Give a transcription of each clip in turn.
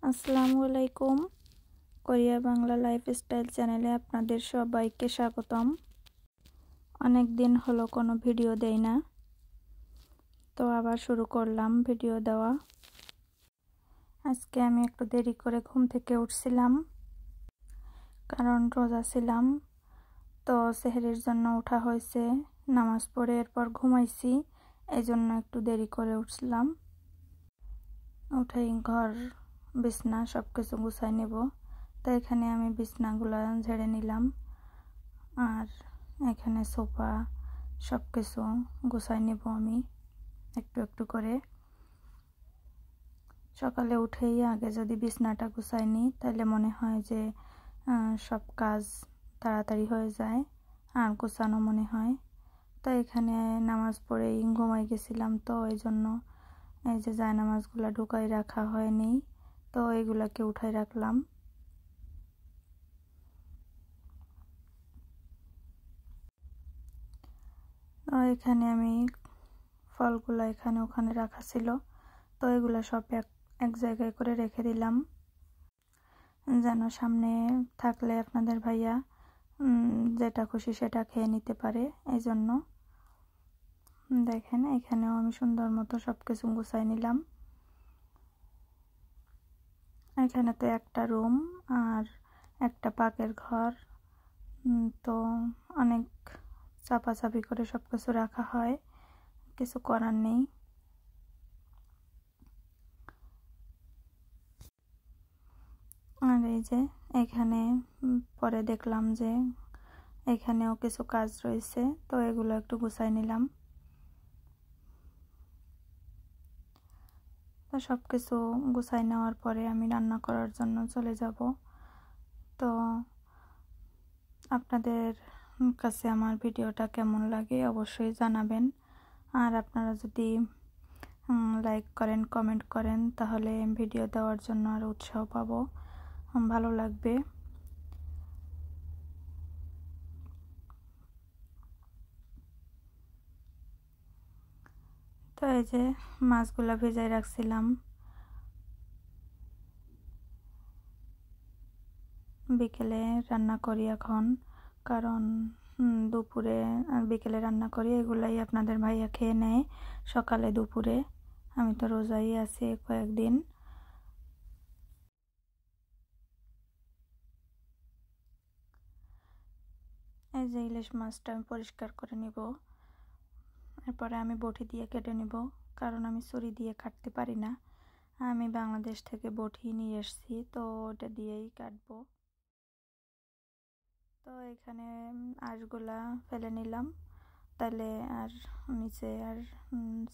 আসসালামু আলাইকুম। Korea Bangla lifestyle চ্যানেলে আপনাদের সবাইকে স্বাগতম। অনেক দিন হলো কোনো ভিডিও দেই না, তো আবার শুরু করলাম ভিডিও দেওয়া। আজকে আমি একটু দেরি করে ঘুম থেকে উঠছিলাম, কারণ রোজা ছিলাম। তো সেহরির জন্য ওঠা হয়েছে, নামাজ পড়ে এরপর ঘুমাইছি, এই জন্য একটু দেরি করে উঠছিলাম। উঠেই ঘর বিছনা সব কিছু গুছাই নেব। তো এখানে আমি বিছনাগুলো ঝেড়ে নিলাম, আর এখানে সোফা সব কিছু গুছাই নেব আমি একটু একটু করে। সকালে উঠেই আগে যদি বিছনাটা গুছাই নিই তাহলে মনে হয় যে সব কাজ তাড়াতাড়ি হয়ে যায় আর গোছানো মনে হয়। তো এখানে নামাজ পড়েই ঘুমাই গেছিলাম, তো এই জন্য এই যে জায়নামাজগুলো ঢুকাই রাখা হয়নি, তো এগুলাকে উঠাই রাখলাম। এখানে আমি ফলগুলো এখানে ওখানে রাখা ছিল, তো এগুলো সব এক জায়গায় করে রেখে দিলাম, যেন সামনে থাকলে আপনাদের ভাইয়া যেটা খুশি সেটা খেয়ে নিতে পারে। এই জন্য দেখেন এখানেও আমি সুন্দর মতো সব কিছু গুছাই নিলাম। এখানে তো একটা রুম আর একটা পাকের ঘর, তো অনেক চাপাচাপি করে সব কিছু রাখা হয়, কিছু করার নেই। আর এই যে এখানে পরে দেখলাম যে এখানেও কিছু কাজ রয়েছে, তো এগুলো একটু গুছাই নিলাম। তো সব কিছু গুছাই নেওয়ার পরে আমি রান্না করার জন্য চলে যাব। তো আপনাদের কাছে আমার ভিডিওটা কেমন লাগে অবশ্যই জানাবেন, আর আপনারা যদি লাইক করেন কমেন্ট করেন তাহলে ভিডিও দেওয়ার জন্য আরও উৎসাহ পাবো, ভালো লাগবে। তো এই যে মাছগুলো ভেজাই রাখছিলাম, বিকেলে রান্না করি এখন, কারণ দুপুরে আর বিকেলে রান্না করি, এগুলাই আপনাদের ভাইয়া খেয়ে নেয় সকালে দুপুরে। আমি তো রোজাই আছি কয়েকদিন। এই যে ইলিশ মাছটা আমি পরিষ্কার করে নিব, এরপরে আমি বটি দিয়ে কেটে নিব, কারণ আমি ছুরি দিয়ে কাটতে পারি না। আমি বাংলাদেশ থেকে বটি নিয়ে এসেছি, তো ওটা দিয়েই কাটবো। তো এখানে আঁশগুলা ফেলে নিলাম, তাহলে আর নিচে আর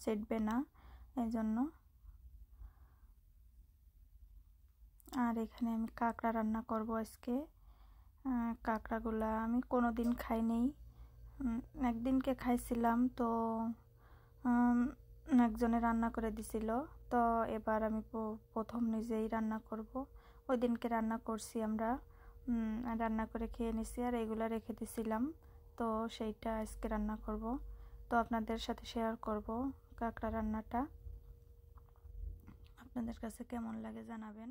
ছিটবে না, এই জন্য। আর এখানে আমি কাঁকড়া রান্না করব আজকে। কাঁকড়াগুলা আমি কোনো দিন খাইনি, একদিনকে খাইছিলাম, তো একজনে রান্না করে দিছিল, তো এবার আমি প্রথম নিজেই রান্না করব। ওই দিনকে রান্না করছি আমরা, রান্না করে খেয়ে নিছি, আর এগুলো রেখে দিছিলাম, তো সেইটা আজকে রান্না করব। তো আপনাদের সাথে শেয়ার করব কাঁকড়া রান্নাটা, আপনাদের কাছে কেমন লাগে জানাবেন।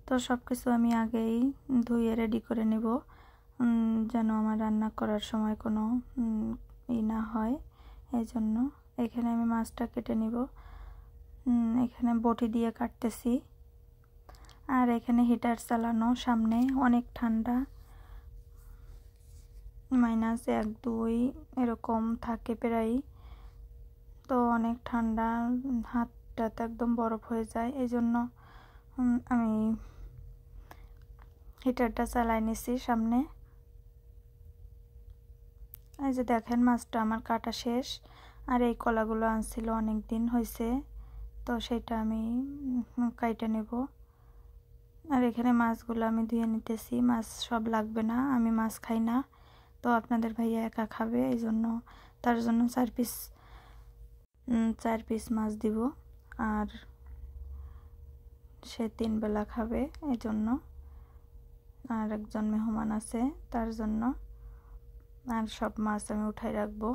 তো সব কিছু আমি আগেই ধুয়ে রেডি করে নেব, যেন আমার রান্না করার সময় কোনো না হয়, এই জন্য। এখানে আমি মাছটা কেটে নিব, এখানে বটি দিয়ে কাটতেছি। আর এখানে হিটার চালানো, সামনে অনেক ঠান্ডা, -1, 2 এরকম থাকে প্রায়, তো অনেক ঠান্ডা, হাতটা তো একদম বরফ হয়ে যায়, এই জন্য আমি হিটারটা চালাই নিছি সামনে। এই যে দেখেন মাছটা আমার কাটা শেষ, আর এই কলাগুলো আনছিল অনেক দিন হয়েছে, তো সেটা আমি কাইটে নেব। আর এখানে মাছগুলো আমি ধুয়ে নিতেছি, মাছ সব লাগবে না, আমি মাছ খাই না, তো আপনাদের ভাইয়া একা খাবে, এই জন্য তার জন্য 4 পিস মাছ দিব, আর সে 3 বেলা খাবে, এই জন্য। আর একজন মেহমান আছে তার জন্য, আর সব মাছ আমি উঠাই রাখবো।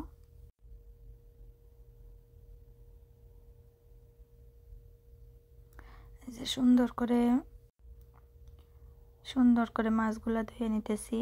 এই যে সুন্দর করে মাছগুলা ধুয়ে নিতেছি।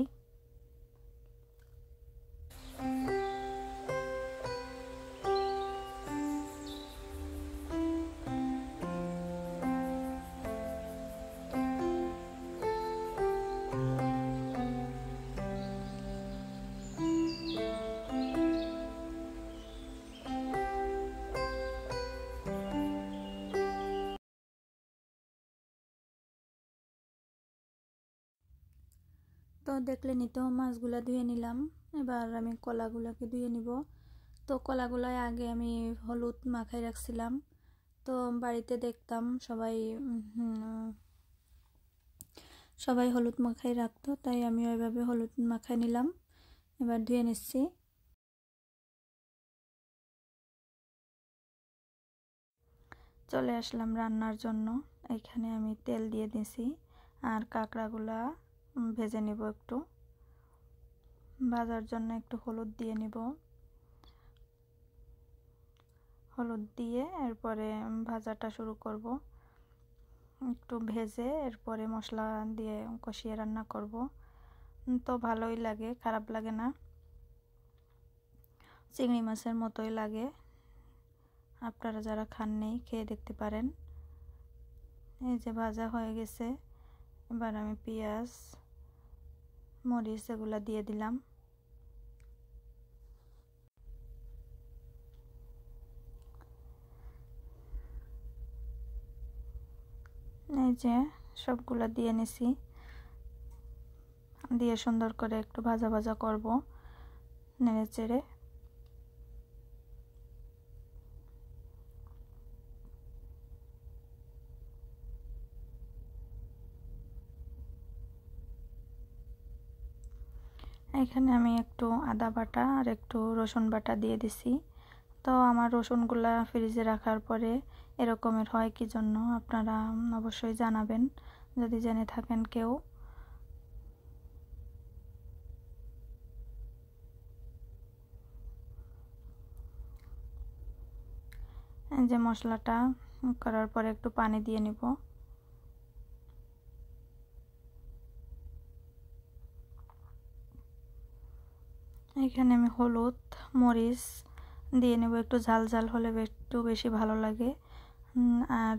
তো দেখলেনি তো মাছগুলা ধুয়ে নিলাম। এবার আমি কলাগুলাকে ধুয়ে নিব। তো কলাগুলায় আগে আমি হলুদ মাখাই রাখছিলাম। তো বাড়িতে দেখতাম সবাই হলুদ মাখাই রাখতো, তাই আমি ওইভাবে হলুদ মাখাই নিলাম। এবার ধুয়ে নিচ্ছি। চলে আসলাম রান্নার জন্য। এখানে আমি তেল দিয়ে দিয়েছি আর কাঁকড়াগুলা ভেজে নিব। একটু ভাজার জন্য একটু হলুদ দিয়ে নিব। হলুদ দিয়ে এরপরে ভাজাটা শুরু করব। একটু ভেজে এরপরে মশলা দিয়ে কষিয়ে রান্না করব। তো ভালোই লাগে, খারাপ লাগে না, চিংড়ি মাছের মতোই লাগে। আপনারা যারা খাননি খেয়ে দেখতে পারেন। এই যে ভাজা হয়ে গেছে, এবার আমি পেঁয়াজ মরিচ এগুলা দিয়ে দিলাম। এই যে সবগুলা দিয়ে নিছি, দিয়ে সুন্দর করে একটু ভাজা ভাজা করব নেড়ে চেড়ে। এখানে আমি একটু আদা বাটা আর একটু রসুন বাটা দিয়ে দিছি। তো আমার রসুনগুলা ফ্রিজে রাখার পরে এরকমের হয় কি জন্য আপনারা অবশ্যই জানাবেন যদি জেনে থাকেন কেউ। এই যে মশলাটা করার পরে একটু পানি দিয়ে নিব। এখানে আমি হলুদ মরিচ দিয়ে নেব। একটু ঝাল ঝাল হলে একটু বেশি ভালো লাগে। আর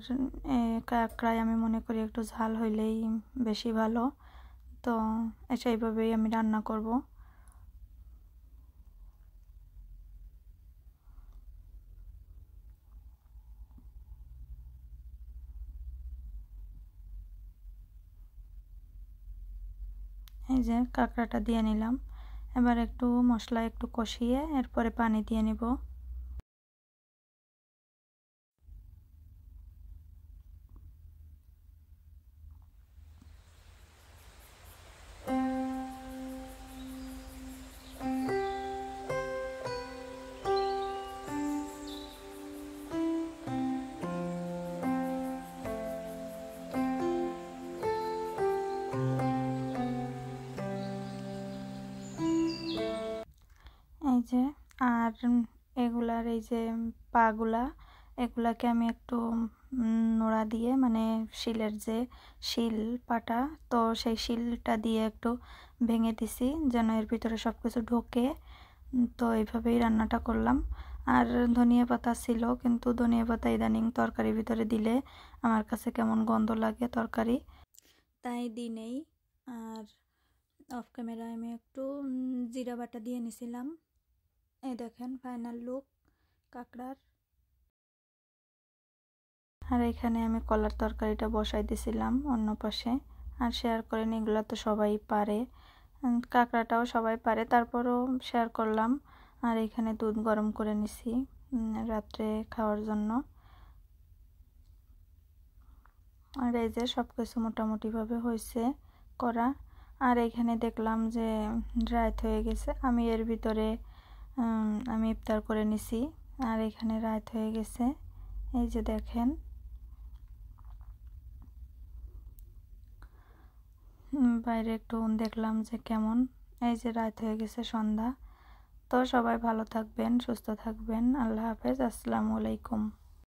কাঁকড়ায় আমি মনে করি একটু ঝাল হইলেই বেশি ভালো। তো সেইভাবেই আমি রান্না করব। এই যে কাঁকড়াটা দিয়ে নিলাম। এবার একটু মশলা একটু কষিয়ে এরপরে পানি দিয়ে নিব। এই যে আর এগুলার এই যে এগুলাকে আমি একটু নোড়া দিয়ে, মানে শিলের যে শিল পাটা, তো সেই শিলটা দিয়ে একটু ভেঙে দিছি যেন এর ভিতরে সব কিছু ঢোকে। তো এইভাবেই রান্নাটা করলাম। আর ধনিয়া পাতা ছিল, কিন্তু ধনিয়া পাতা ইদানিং তরকারির ভিতরে দিলে আমার কাছে কেমন গন্ধ লাগে তরকারি, তাই দিই নেই। আর অফ ক্যামেরায় আমি একটু জিরা বাটা দিয়ে নিছিলাম। এই দেখেন ফাইনাল লুক কাঁকড়ার। আর এখানে আমি কলার তরকারিটা বসাই দিছিলাম অন্য পাশে। আর শেয়ার করেন, এগুলো তো সবাই পারে, কাঁকড়াটাও সবাই পারে, তারপরও শেয়ার করলাম। আর এখানে দুধ গরম করে নিছি রাত্রে খাওয়ার জন্য। আর এই যে সব কিছু মোটামুটিভাবে হয়েছে করা। আর এখানে দেখলাম যে রাত হয়ে গেছে, আমি এর ভিতরে আমি ইফতার করে নিছি। আর এখানে রাত হয়ে গেছে, এই যে দেখেন বাইরে একটু দেখলাম যে কেমন। এই যে রাত হয়ে গেছে, সন্ধ্যা। তো সবাই ভালো থাকবেন, সুস্থ থাকবেন। আল্লাহ হাফেজ, আসসালামু আলাইকুম।